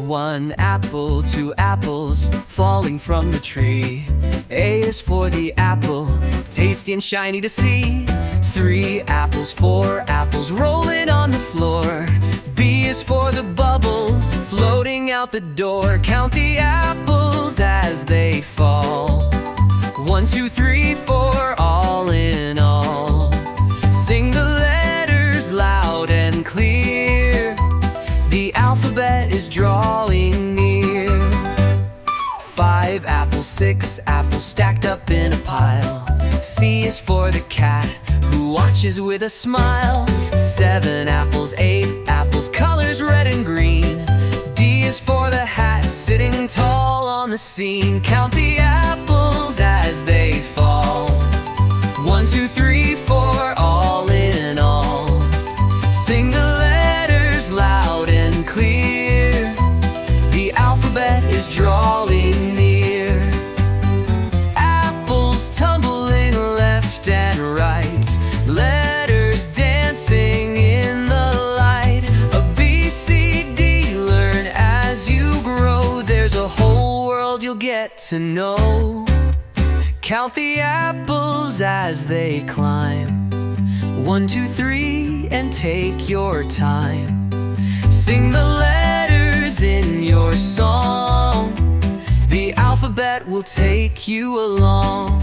One apple, two apples falling from the tree. A is for the apple, tasty and shiny to see. Three apples, four apples rolling on the floor. B is for the bubble floating out the door. Count the apples as they fall. 1, 2, 3, 4, all in all. Sing the letters loud and clear. The alphabet is drawing near. 5 apples, 6 apples stacked up in a pile. C is for the cat who watches with a smile. 7 apples, 8 apples, colors red and green. D is for the hat sitting tall on the scene. Count the apples as they fall. 1, 2, 3, 4, all in all. Sing the letters loud and clear. The alphabet is drawing near. Apples tumbling left and right. Letters dancing in the light. A B, C, D, learn as you grow. There's a whole world you'll get to know. Count the apples as they climb. 1, 2, 3, and take your time. Sing the letters in your song. The alphabet will take you along.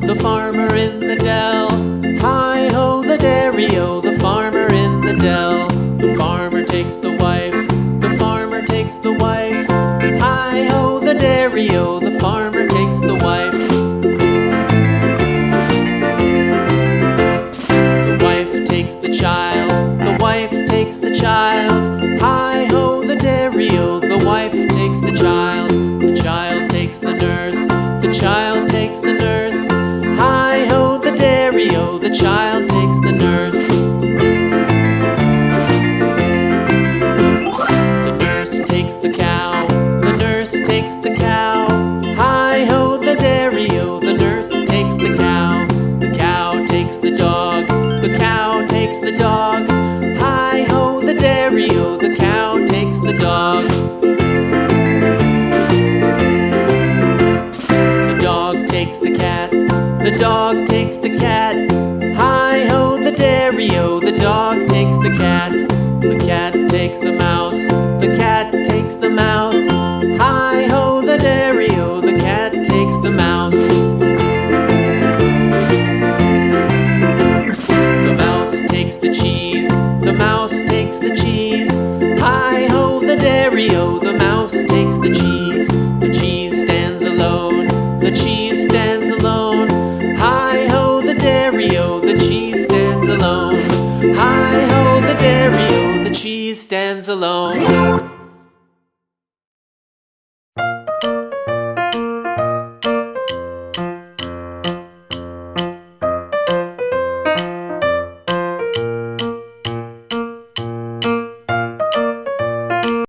The farmer in the dell. Hi-ho, the dairy-o, the farmer in the dell. The farmer takes the wife, the farmer takes the wife. Hi-ho, the dairy-o, the farmer takes the wife. The wife takes the child, the wife takes the child. Hi-ho, the dairy-o, the wife takes the child. The child takes the nurse, the child takes the nurse. Hi-ho, the dairy-o, the child takes the nurse. The nurse takes the cow, the nurse takes the cow. Hi-ho, the dairy-o, the nurse takes the cow. The cow takes the dog, the cow takes the dog. Hi-ho, the dairy-o, the cow takes the dog. The dog takes the cat, the dog takes the cat. Hi-ho, the dairy-o, the dog takes the cat. The cat takes the mouse, the cat takes the mouse. Hi-ho, the dairy-o, the cat takes the mouse. The mouse takes the cheese, the mouse takes the cheese. Hi-ho, the dairy-o, the mouse takes the cheese. The cheese stands alone, the cheese stands alone. Hi-ho, the dairy-o, the cheese stands alone. Hi-ho, the dairy-o, the cheese stands alone.